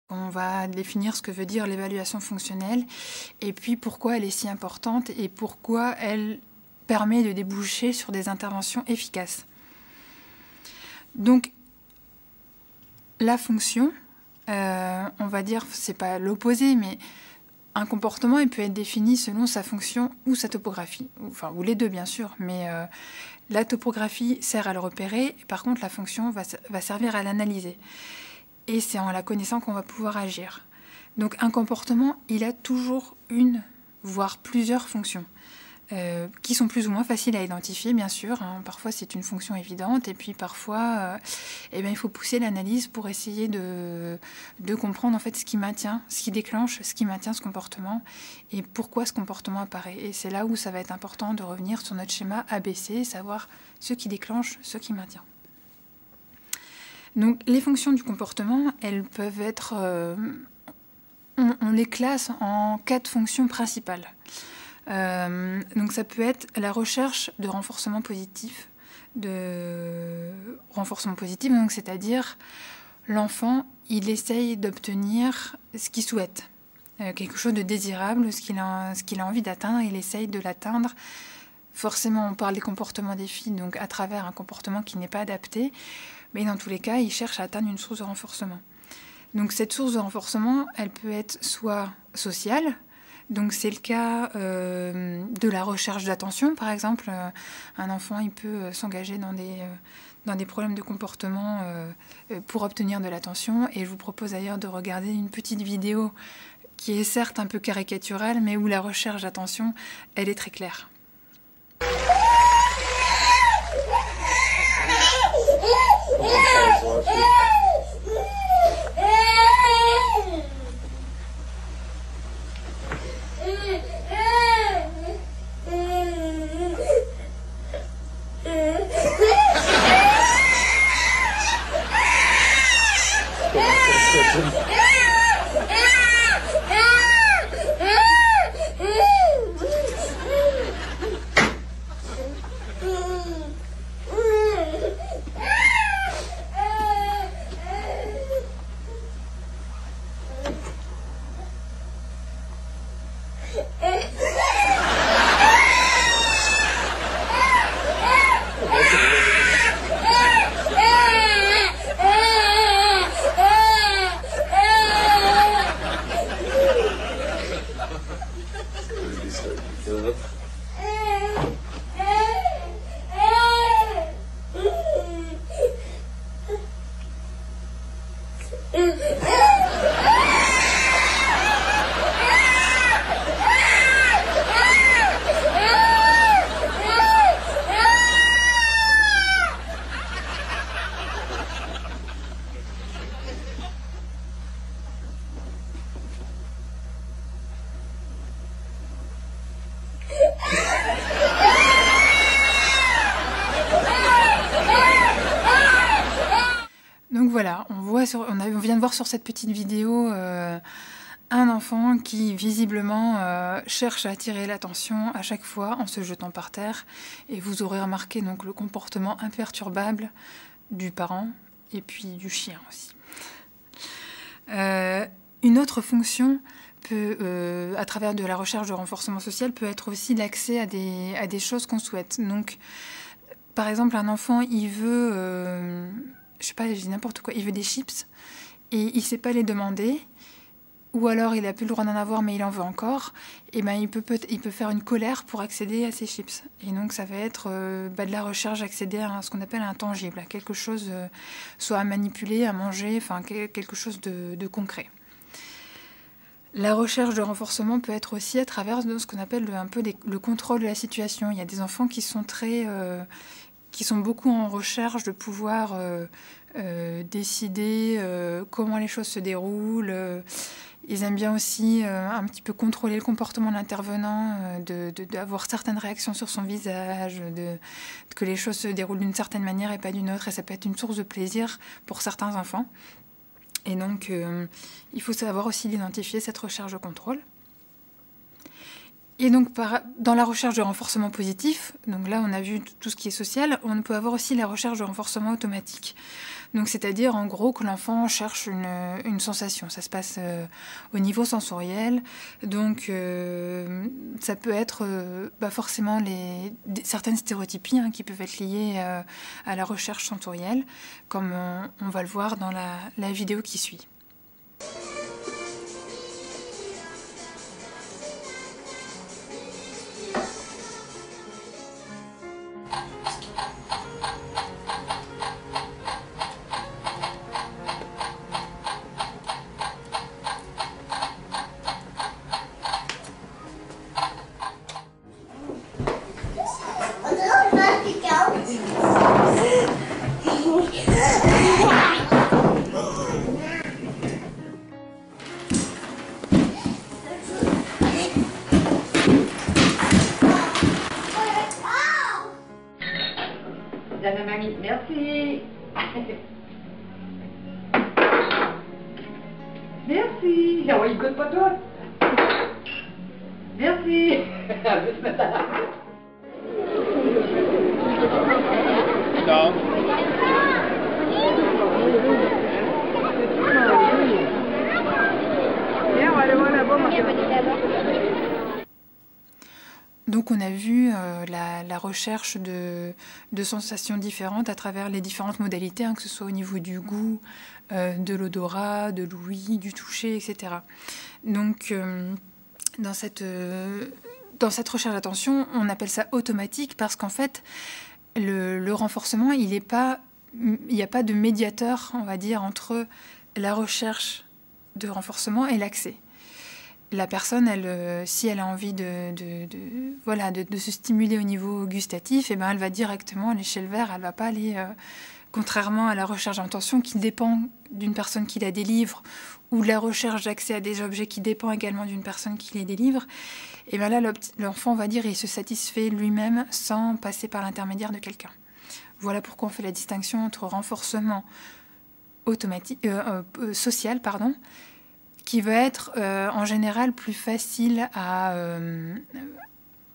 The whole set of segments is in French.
On va définir ce que veut dire l'évaluation fonctionnelle et puis pourquoi elle est si importante et pourquoi elle permet de déboucher sur des interventions efficaces. Donc, la fonction, on va dire, c'est pas l'opposé, mais un comportement il peut être défini selon sa fonction ou sa topographie, ou les deux bien sûr, mais la topographie sert à le repérer, et par contre la fonction va servir à l'analyser. Et c'est en la connaissant qu'on va pouvoir agir. Donc un comportement, il a toujours une, voire plusieurs fonctions, qui sont plus ou moins faciles à identifier, bien sûr. Hein. Parfois, c'est une fonction évidente, et puis parfois, il faut pousser l'analyse pour essayer de comprendre en fait ce qui maintient, ce qui déclenche, ce qui maintient ce comportement, et pourquoi ce comportement apparaît. Et c'est là où ça va être important de revenir sur notre schéma ABC, savoir ce qui déclenche, ce qui maintient. Donc, les fonctions du comportement, elles peuvent être... on les classe en 4 fonctions principales. Donc, ça peut être la recherche de renforcement positif. Donc, c'est-à-dire, l'enfant, il essaye d'obtenir ce qu'il souhaite. Quelque chose de désirable, ce qu'il a envie d'atteindre, il essaye de l'atteindre. Forcément, on parle des comportements des filles, donc à travers un comportement qui n'est pas adapté. Mais dans tous les cas, il cherche à atteindre une source de renforcement. Donc cette source de renforcement, elle peut être soit sociale, donc c'est le cas de la recherche d'attention, par exemple. Un enfant, il peut s'engager dans des problèmes de comportement pour obtenir de l'attention. Et je vous propose d'ailleurs de regarder une petite vidéo qui est certes un peu caricaturale, mais où la recherche d'attention, elle est très claire. Donc voilà, on vient de voir sur cette petite vidéo un enfant qui visiblement cherche à attirer l'attention à chaque fois en se jetant par terre. Et vous aurez remarqué donc le comportement imperturbable du parent et puis du chien aussi. Une autre fonction peut, à travers de la recherche de renforcement social, peut être aussi l'accès à des choses qu'on souhaite. Donc, par exemple, un enfant, il veut... je sais pas, je dis n'importe quoi, il veut des chips et il sait pas les demander, ou alors il a plus le droit d'en avoir mais il en veut encore, et ben il peut faire une colère pour accéder à ces chips. Et donc ça va être de la recherche d'accéder à ce qu'on appelle un tangible, à quelque chose soit à manipuler, à manger, enfin quelque chose de concret. La recherche de renforcement peut être aussi à travers de ce qu'on appelle un peu le contrôle de la situation. Il y a des enfants qui sont qui sont beaucoup en recherche de pouvoir décider comment les choses se déroulent. Ils aiment bien aussi un petit peu contrôler le comportement de l'intervenant, d'avoir certaines réactions sur son visage, que les choses se déroulent d'une certaine manière et pas d'une autre. Et ça peut être une source de plaisir pour certains enfants. Et donc, il faut savoir aussi identifier cette recherche de contrôle. Et donc, dans la recherche de renforcement positif, donc là, on a vu tout ce qui est social, on peut avoir aussi la recherche de renforcement automatique. Donc, c'est-à-dire, en gros, que l'enfant cherche une sensation. Ça se passe au niveau sensoriel. Donc, ça peut être forcément certaines stéréotypies qui peuvent être liées à la recherche sensorielle, comme on va le voir dans la vidéo qui suit. Merci. Merci. Ah oui, écoute pas toi. Merci. Viens, on va aller voir là-bas. Donc on a vu la recherche de sensations différentes à travers les différentes modalités, que ce soit au niveau du goût, de l'odorat, de l'ouïe, du toucher, etc. Donc dans cette recherche d'attention, on appelle ça automatique parce qu'en fait, le renforcement, il n'y a pas de médiateur, on va dire, entre la recherche de renforcement et l'accès. La personne, si elle a envie de se stimuler au niveau gustatif, elle va directement aller chez le verre, elle ne va pas aller, contrairement à la recherche d'intention qui dépend d'une personne qui la délivre, ou de la recherche d'accès à des objets qui dépend également d'une personne qui les délivre, et bien là, l'enfant, on va dire, il se satisfait lui-même sans passer par l'intermédiaire de quelqu'un. Voilà pourquoi on fait la distinction entre renforcement social, qui va être en général plus facile à...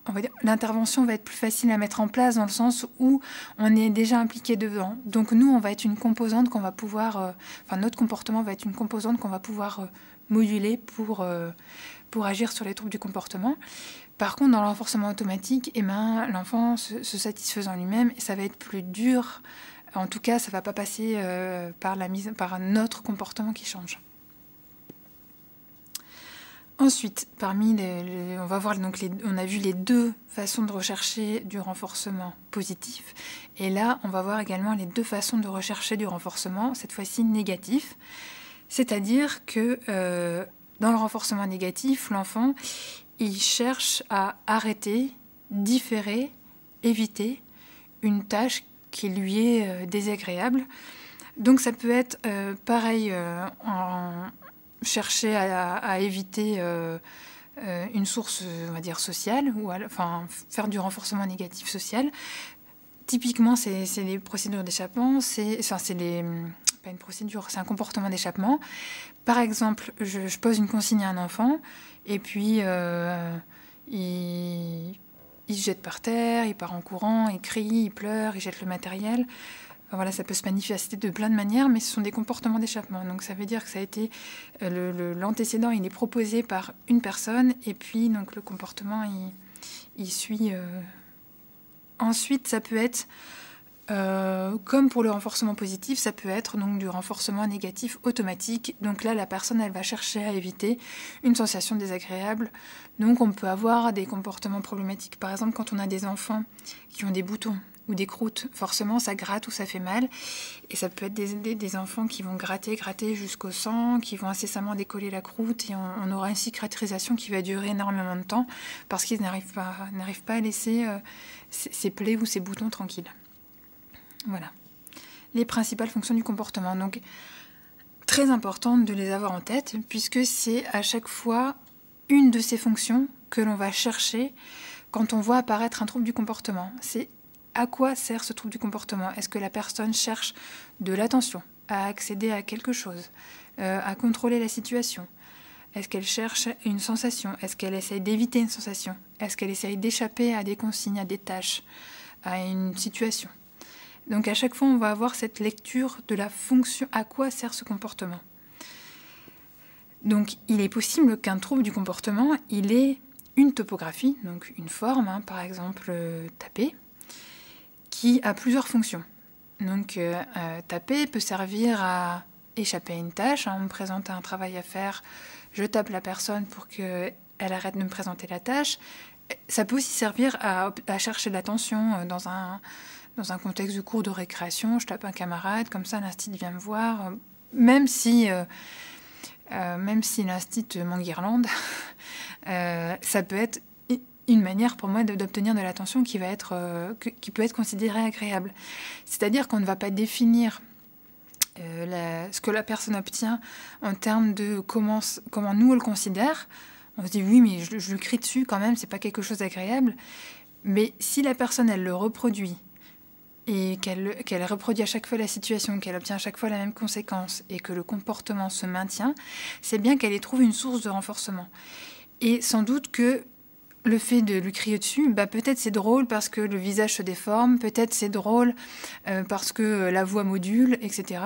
on va dire, l'intervention va être plus facile à mettre en place dans le sens où on est déjà impliqué dedans. Donc nous, on va être une composante qu'on va pouvoir... notre comportement va être une composante qu'on va pouvoir moduler pour agir sur les troubles du comportement. Par contre, dans le renforcement automatique, l'enfant se satisfaisant lui-même, et ça va être plus dur. En tout cas, ça ne va pas passer par notre comportement qui change. Ensuite, on va voir on a vu les deux façons de rechercher du renforcement positif. Et là, on va voir également les deux façons de rechercher du renforcement, cette fois-ci négatif. C'est-à-dire que dans le renforcement négatif, l'enfant, il cherche à arrêter, différer, éviter une tâche qui lui est désagréable. Donc ça peut être pareil chercher à éviter une source, on va dire, sociale, ou faire du renforcement négatif social. Typiquement, c'est les procédures d'échappement, pas une procédure, c'est un comportement d'échappement. Par exemple, je pose une consigne à un enfant, et puis il se jette par terre, il part en courant, il crie, il pleure, il jette le matériel. Voilà, ça peut se manifester de plein de manières, mais ce sont des comportements d'échappement. Donc ça veut dire que ça a été l'antécédent, il est proposé par une personne, et puis donc le comportement, il suit. Ensuite, ça peut être, comme pour le renforcement positif, ça peut être donc du renforcement négatif automatique. Donc là, la personne, elle va chercher à éviter une sensation désagréable. Donc on peut avoir des comportements problématiques. Par exemple, quand on a des enfants qui ont des boutons ou des croûtes, forcément ça gratte ou ça fait mal, et ça peut être des enfants qui vont gratter jusqu'au sang, qui vont incessamment décoller la croûte, et on aura une cicatrisation qui va durer énormément de temps parce qu'ils n'arrivent pas à laisser ces plaies ou ces boutons tranquilles. Voilà les principales fonctions du comportement. Donc très important de les avoir en tête, puisque c'est à chaque fois une de ces fonctions que l'on va chercher quand on voit apparaître un trouble du comportement. C'est à quoi sert ce trouble du comportement? Est-ce que la personne cherche de l'attention, à accéder à quelque chose, à contrôler la situation? Est-ce qu'elle cherche une sensation? Est-ce qu'elle essaye d'éviter une sensation? Est-ce qu'elle essaye d'échapper à des consignes, à des tâches, à une situation? Donc à chaque fois, on va avoir cette lecture de la fonction, à quoi sert ce comportement. Donc il est possible qu'un trouble du comportement, il ait une topographie, donc une forme, par exemple taper, qui a plusieurs fonctions. Donc taper peut servir à échapper à une tâche, on me présente un travail à faire, je tape la personne pour qu'elle arrête de me présenter la tâche. Ça peut aussi servir à chercher de l'attention dans un contexte de cours de récréation, je tape un camarade, comme ça l'instit vient me voir, même si l'instit m'enguirlande, ça peut être une manière pour moi d'obtenir de l'attention qui peut être considérée agréable. C'est-à-dire qu'on ne va pas définir ce que la personne obtient en termes de comment nous on le considère. On se dit oui, mais je lui crie dessus quand même, c'est pas quelque chose d'agréable. Mais si la personne, elle le reproduit, et qu'elle reproduit à chaque fois la situation, qu'elle obtient à chaque fois la même conséquence, et que le comportement se maintient, c'est bien qu'elle y trouve une source de renforcement. Et sans doute que le fait de lui crier dessus, peut-être c'est drôle parce que le visage se déforme, peut-être c'est drôle parce que la voix module, etc.,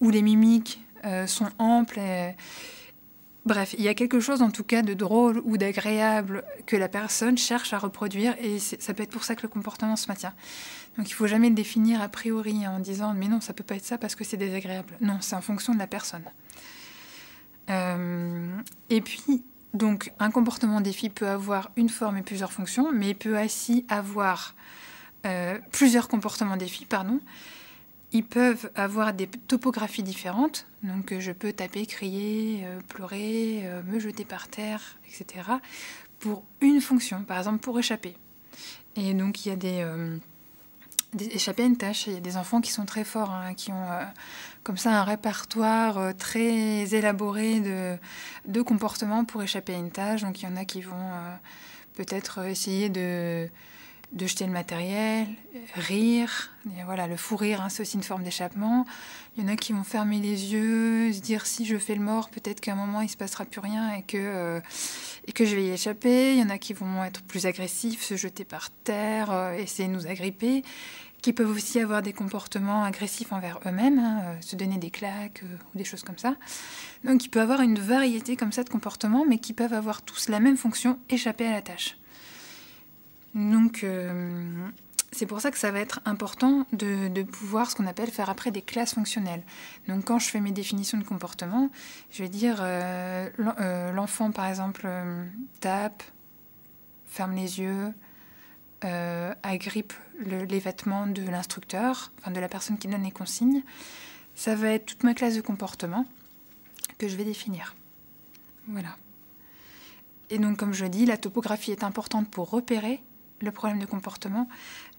ou les mimiques sont amples. Bref, il y a quelque chose en tout cas de drôle ou d'agréable que la personne cherche à reproduire, et ça peut être pour ça que le comportement se maintient. Donc il ne faut jamais le définir a priori en disant « mais non, ça ne peut pas être ça parce que c'est désagréable ». Non, c'est en fonction de la personne. Et puis, donc, un comportement défi peut avoir une forme et plusieurs fonctions, mais il peut aussi avoir plusieurs comportements défis, Ils peuvent avoir des topographies différentes, donc je peux taper, crier, pleurer, me jeter par terre, etc., pour une fonction, par exemple pour échapper. Et donc il y a échapper à une tâche, il y a des enfants qui sont très forts, qui ont comme ça un répertoire très élaboré de comportements pour échapper à une tâche. Donc il y en a qui vont peut-être essayer de jeter le matériel, rire. Et voilà, le fou rire, c'est aussi une forme d'échappement. Il y en a qui vont fermer les yeux, se dire si je fais le mort, peut-être qu'à un moment il ne se passera plus rien et que je vais y échapper. Il y en a qui vont être plus agressifs, se jeter par terre, essayer de nous agripper, qui peuvent aussi avoir des comportements agressifs envers eux-mêmes, se donner des claques ou des choses comme ça. Donc il peut y avoir une variété comme ça de comportements, mais qui peuvent avoir tous la même fonction, échapper à la tâche. Donc, c'est pour ça que ça va être important de pouvoir, ce qu'on appelle, faire après des classes fonctionnelles. Donc, quand je fais mes définitions de comportement, je vais dire l'enfant, par exemple, tape, ferme les yeux, agrippe les vêtements de l'instructeur, enfin de la personne qui donne les consignes. Ça va être toute ma classe de comportement que je vais définir. Voilà. Et donc, comme je dis, la topographie est importante pour repérer le problème de comportement.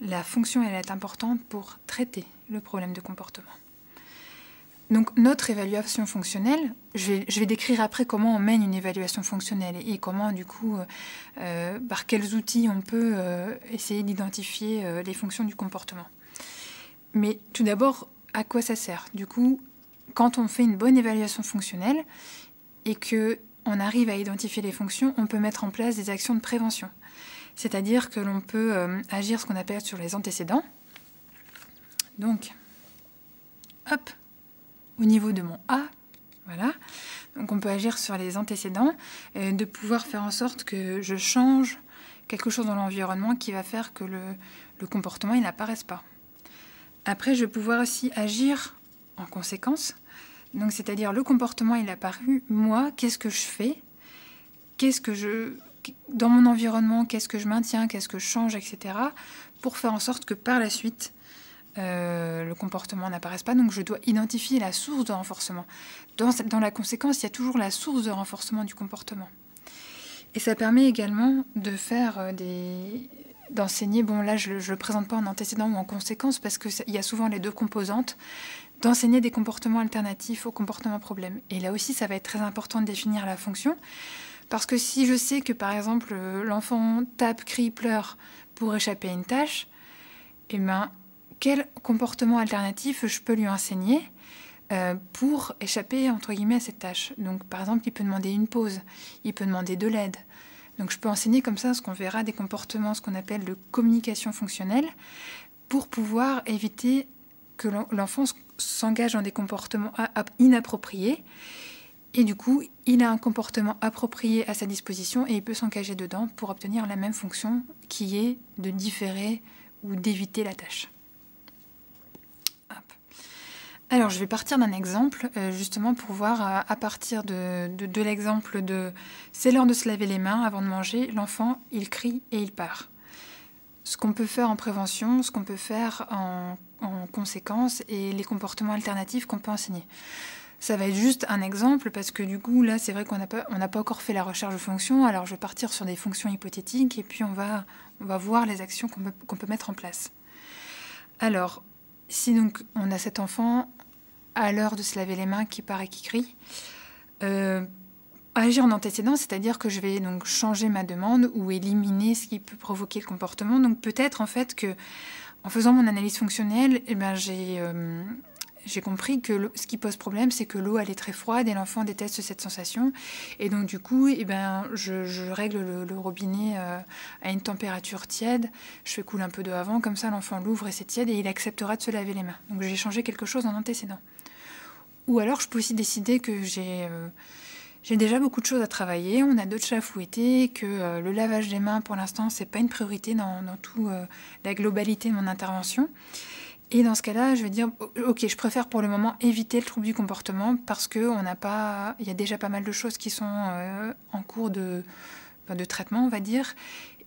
La fonction, elle est importante pour traiter le problème de comportement. Donc, notre évaluation fonctionnelle, je vais décrire après comment on mène une évaluation fonctionnelle et comment, du coup, par quels outils on peut essayer d'identifier les fonctions du comportement. Mais tout d'abord, à quoi ça sert? Du coup, quand on fait une bonne évaluation fonctionnelle et qu'on arrive à identifier les fonctions, on peut mettre en place des actions de prévention. C'est-à-dire que l'on peut agir ce qu'on appelle sur les antécédents. Donc, hop, au niveau de mon A, voilà. Donc on peut agir sur les antécédents, de pouvoir faire en sorte que je change quelque chose dans l'environnement qui va faire que le comportement il n'apparaisse pas. Après, je vais pouvoir aussi agir en conséquence. Donc, c'est-à-dire le comportement il est apparu, moi, qu'est-ce que je fais? Dans mon environnement, qu'est-ce que je maintiens, qu'est-ce que je change, etc., pour faire en sorte que par la suite, le comportement n'apparaisse pas. Donc je dois identifier la source de renforcement. Dans la conséquence, il y a toujours la source de renforcement du comportement. Et ça permet également de faire d'enseigner, bon là je ne le présente pas en antécédent ou en conséquence, parce qu'il y a souvent les deux composantes, d'enseigner des comportements alternatifs au comportement problème. Et là aussi, ça va être très important de définir la fonction. Parce que si je sais que, par exemple, l'enfant tape, crie, pleure pour échapper à une tâche, eh ben, quel comportement alternatif je peux lui enseigner pour échapper, entre guillemets, à cette tâche? Donc, par exemple, il peut demander une pause, il peut demander de l'aide, Donc je peux enseigner comme ça ce qu'on verra des comportements, ce qu'on appelle de communication fonctionnelle, pour pouvoir éviter que l'enfant s'engage dans des comportements inappropriés. Et du coup, il a un comportement approprié à sa disposition et il peut s'engager dedans pour obtenir la même fonction qui est de différer ou d'éviter la tâche. Hop. Alors, je vais partir d'un exemple, justement pour voir à partir de l'exemple de « c'est l'heure de se laver les mains avant de manger », l'enfant, il crie et il part. Ce qu'on peut faire en prévention, ce qu'on peut faire en conséquence et les comportements alternatifs qu'on peut enseigner. Ça va être juste un exemple parce que du coup, là, c'est vrai qu'on n'a pas encore fait la recherche de fonctions. Alors, je vais partir sur des fonctions hypothétiques et puis on va voir les actions qu'on peut mettre en place. Alors, si donc on a cet enfant à l'heure de se laver les mains qui part et qui crie, agir en antécédent, c'est-à-dire que je vais donc changer ma demande ou éliminer ce qui peut provoquer le comportement. Donc peut-être en fait que en faisant mon analyse fonctionnelle, j'ai compris que ce qui pose problème, c'est que l'eau elle est très froide et l'enfant déteste cette sensation. Et donc du coup, je règle le robinet à une température tiède. Je fais couler un peu d'eau avant, comme ça l'enfant l'ouvre et c'est tiède et il acceptera de se laver les mains. Donc j'ai changé quelque chose en antécédent. Ou alors je peux aussi décider que j'ai déjà beaucoup de choses à travailler, on a d'autres chats à fouetter, que le lavage des mains pour l'instant c'est pas une priorité dans toute la globalité de mon intervention. Et dans ce cas-là, je vais dire, ok, je préfère pour le moment éviter le trouble du comportement parce qu'il y a déjà pas mal de choses qui sont en cours de traitement, on va dire.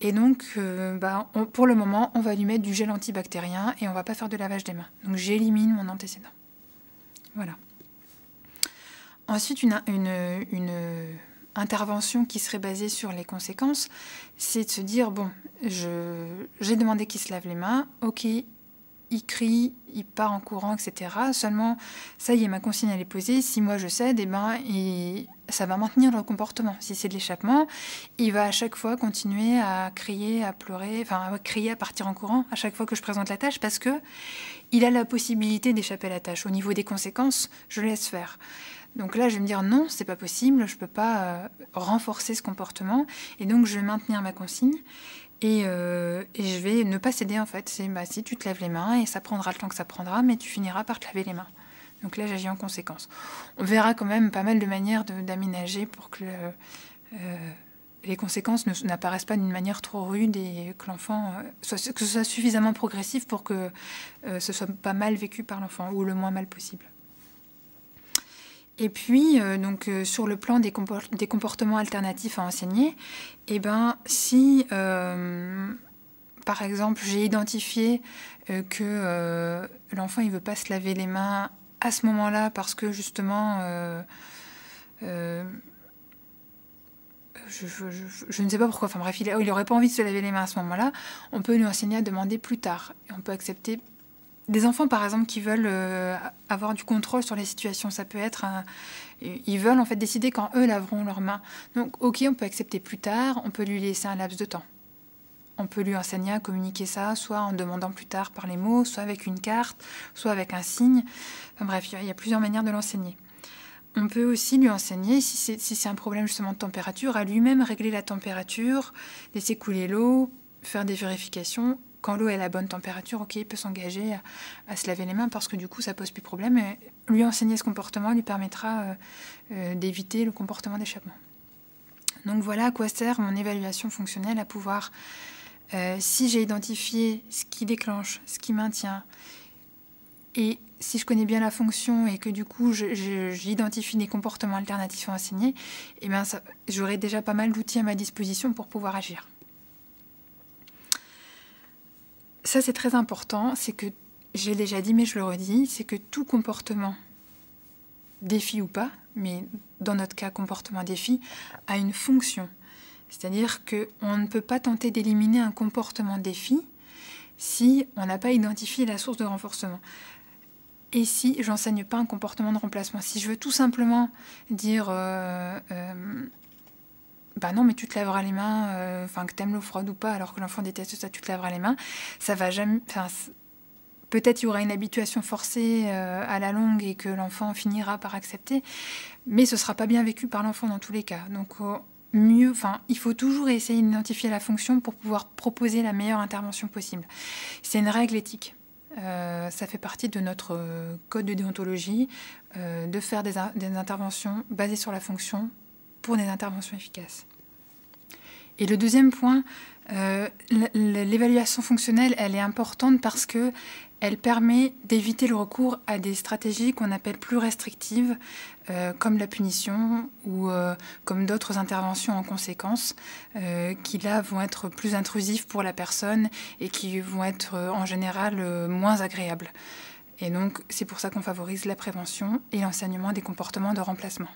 Et donc, pour le moment, on va lui mettre du gel antibactérien et on va pas faire de lavage des mains. Donc, j'élimine mon antécédent. Voilà. Ensuite, une intervention qui serait basée sur les conséquences, c'est de se dire, bon, j'ai demandé qu'il se lave les mains, ok, il crie, il part en courant, etc. Seulement, ça y est, ma consigne elle est posée. Si moi je cède, ça va maintenir le comportement. Si c'est de l'échappement, il va à chaque fois continuer à crier, à pleurer, à crier, à partir en courant à chaque fois que je présente la tâche parce que il a la possibilité d'échapper à la tâche. Au niveau des conséquences, je le laisse faire. Donc là, je vais me dire non, c'est pas possible, je peux pas renforcer ce comportement et donc je vais maintenir ma consigne. Et je vais ne pas céder en fait. C'est si tu te laves les mains et ça prendra le temps que ça prendra, mais tu finiras par te laver les mains. Donc là, j'agis en conséquence. On verra quand même pas mal de manières d'aménager pour que les conséquences n'apparaissent pas d'une manière trop rude et que l'enfant que ce soit suffisamment progressif pour que ce soit pas mal vécu par l'enfant ou le moins mal possible. Et puis, sur le plan des comportements alternatifs à enseigner, si, par exemple, j'ai identifié que l'enfant il veut pas se laver les mains à ce moment-là parce que, justement, je ne sais pas pourquoi, enfin bref, il n'aurait pas envie de se laver les mains à ce moment-là, on peut lui enseigner à demander plus tard. Et on peut accepter... Des enfants, par exemple, qui veulent avoir du contrôle sur les situations, ça peut être... ils veulent en fait décider quand eux laveront leurs mains. Donc, ok, on peut accepter plus tard, on peut lui laisser un laps de temps. On peut lui enseigner à communiquer ça, soit en demandant plus tard par les mots, soit avec une carte, soit avec un signe. Enfin bref, il y a plusieurs manières de l'enseigner. On peut aussi lui enseigner, si c'est un problème justement de température, à lui-même régler la température, laisser couler l'eau, faire des vérifications. Quand l'eau est à la bonne température, ok, il peut s'engager à se laver les mains parce que du coup, ça pose plus de problème. Et lui enseigner ce comportement lui permettra d'éviter le comportement d'échappement. Donc voilà à quoi sert mon évaluation fonctionnelle, à pouvoir, si j'ai identifié ce qui déclenche, ce qui maintient, et si je connais bien la fonction et que du coup, j'identifie des comportements alternatifs à enseigner, j'aurai déjà pas mal d'outils à ma disposition pour pouvoir agir. Ça, c'est très important, c'est que, j'ai déjà dit, mais je le redis, c'est que tout comportement, défi ou pas, mais dans notre cas, comportement défi, a une fonction. C'est-à-dire qu'on ne peut pas tenter d'éliminer un comportement défi si on n'a pas identifié la source de renforcement. Et si j'enseigne pas un comportement de remplacement, si je veux tout simplement dire... non, mais tu te laveras les mains, que t'aimes l'eau froide ou pas, alors que l'enfant déteste ça, tu te laveras les mains. Ça va jamais... Peut-être il y aura une habituation forcée à la longue et que l'enfant finira par accepter, mais ce sera pas bien vécu par l'enfant dans tous les cas. Donc mieux, enfin, il faut toujours essayer d'identifier la fonction pour pouvoir proposer la meilleure intervention possible. C'est une règle éthique. Ça fait partie de notre code de déontologie de faire des interventions basées sur la fonction pour des interventions efficaces. Et le deuxième point, l'évaluation fonctionnelle, elle est importante parce que elle permet d'éviter le recours à des stratégies qu'on appelle plus restrictives, comme la punition ou comme d'autres interventions en conséquence, qui là vont être plus intrusives pour la personne et qui vont être en général moins agréables. Et donc c'est pour ça qu'on favorise la prévention et l'enseignement des comportements de remplacement.